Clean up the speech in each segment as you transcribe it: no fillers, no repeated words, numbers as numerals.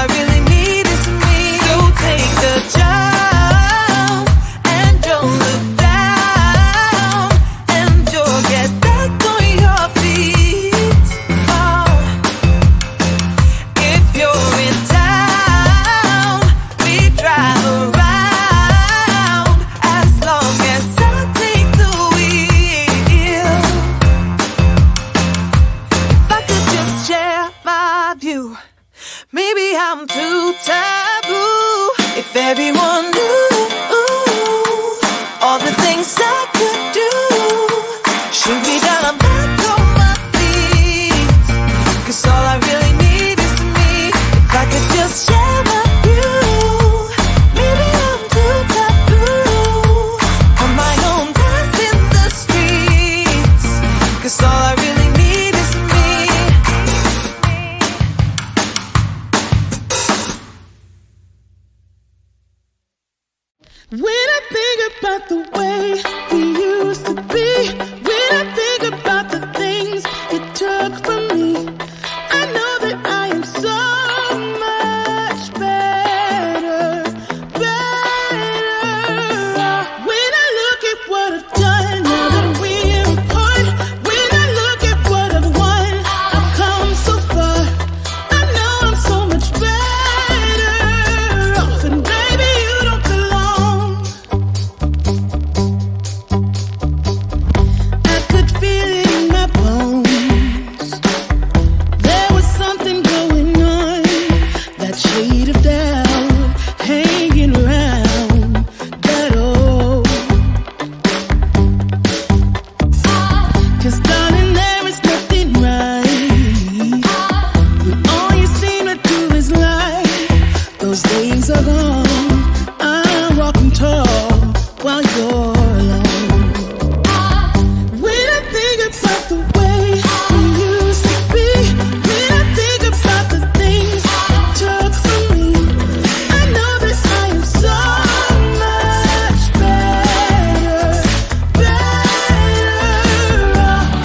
I really need is me. So take the jump and don't look down, and you'll get back on your feet. Oh, if you're in town, we drive around as long as I take the wheel. If I could just share my view, maybe I'm too taboo. If everyone knew all the things I could do, shoot me down, I'm back on my feet. 'Cause all I really need is me. If I could just share my view, maybe I'm too taboo. On my own, dance in the streets. 'Cause all I really need is me. When I think about the way we used to be, when I think about the things you took from me, I know that I am so much better, better. When I look at what I've done, now that we're apart, when I look at what I've won, I've come so far. I know I'm so much better off, and baby, you don't belong. I could feel it in my bones. There was something going on, that shade of doubt hanging around that old. 'Cause darling, there is nothing right when all you seem to do is lie. Those days are gone. I'm walking tall while you're alone. When I think about the way we used to be, when I think about the things you took from me, I know that I am so much better, better.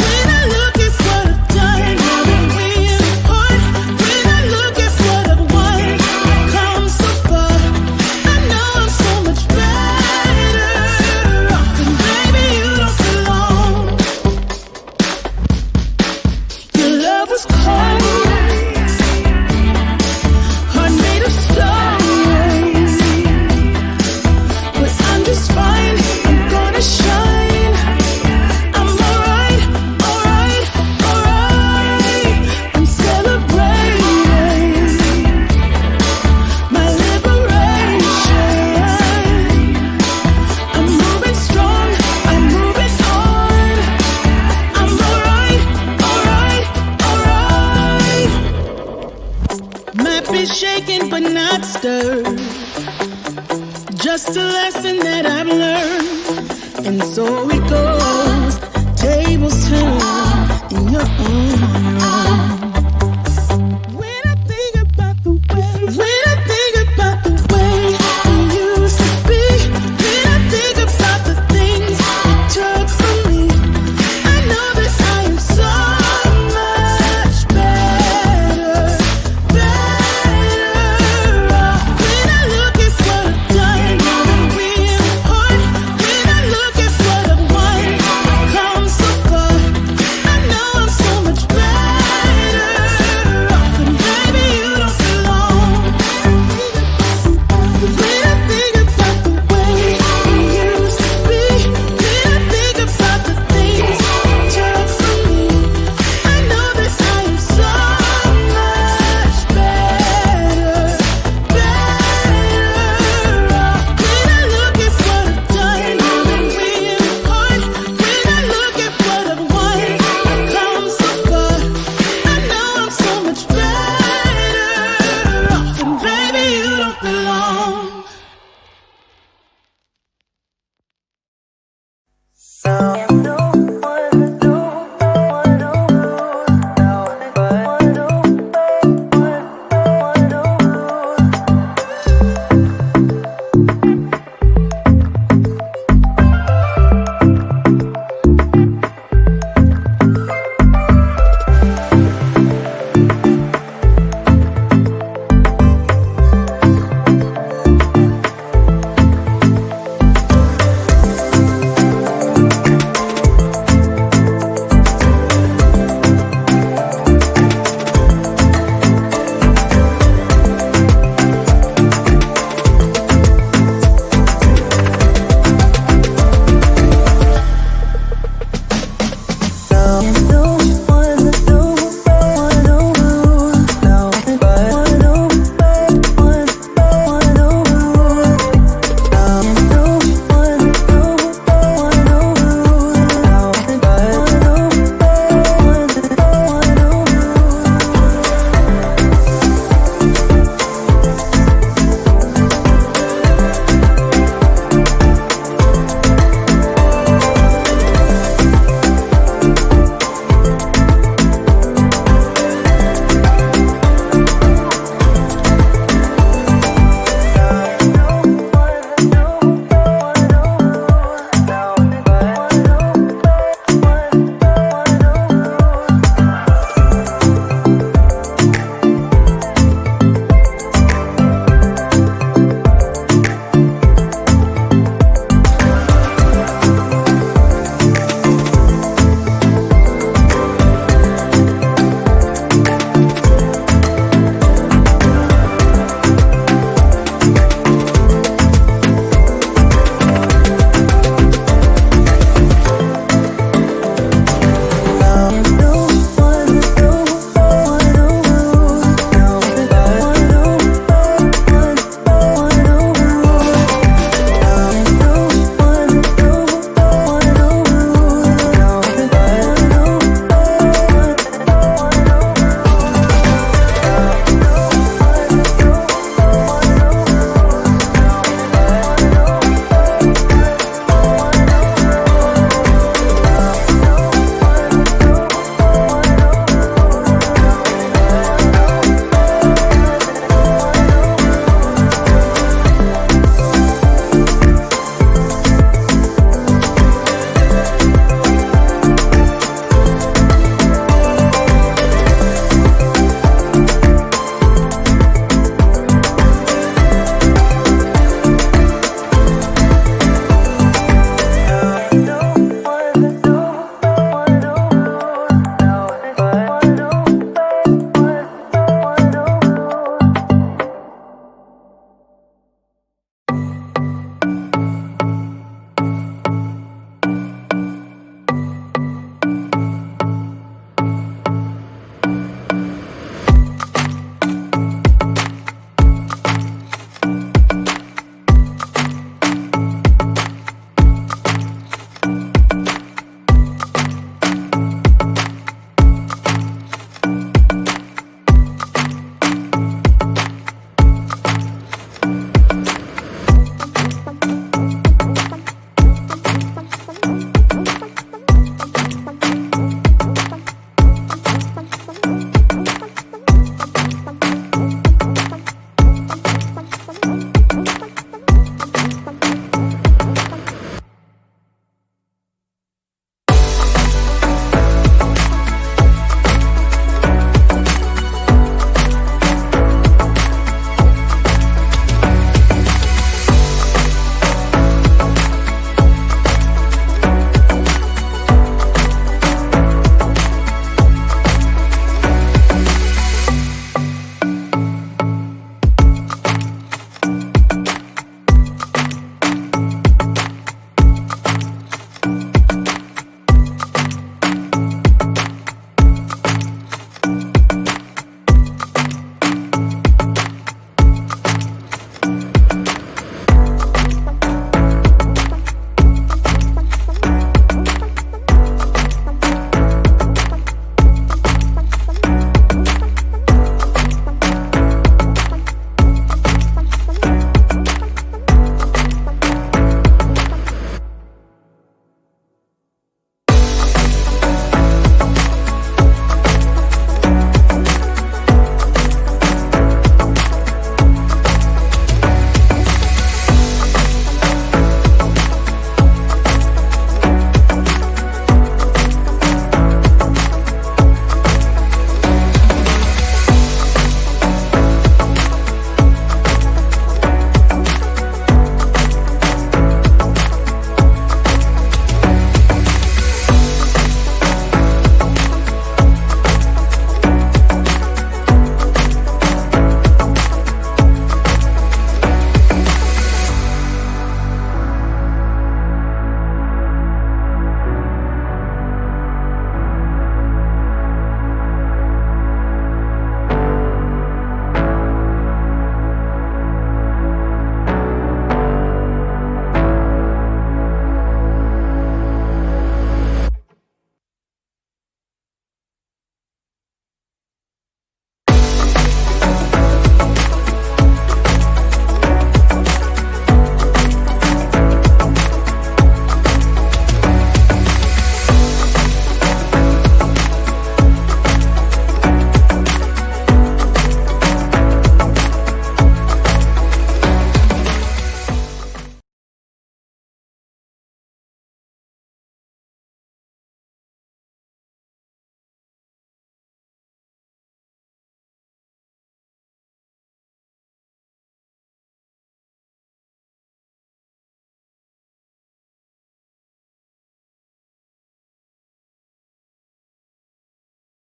When I look at what I've done, now that we're apart, when I look at what I've won, I've come so far. I know I'm so much better off, and baby, you don't belong. Your love was cold, heart made of stone, but I'm just fine. I'm gonna shine. I'm alright, alright, alright. I'm celebrating my liberation. I'm moving strong, I'm moving on. I'm alright, alright, alright. Might be shaken but not stirred. Just a lesson that I've learned. And so it goes, tables turn in your honor. When I think about the way, when I think about the way we used to be, when I think about the things you took from me, I know that I am so much better, better. When I look at what I've done, now that we're apart, when I look at what I've won, I've come so far. I know I'm so much better off, and baby, you don't belong. When I think about the way we used to be, when I think about the things you took from me, I know that I am so much better, better off. When I look at what I've done, now that we're apart, when I look at what I've won, I've come so far. I know I'm so much better off, and baby, you don't belong.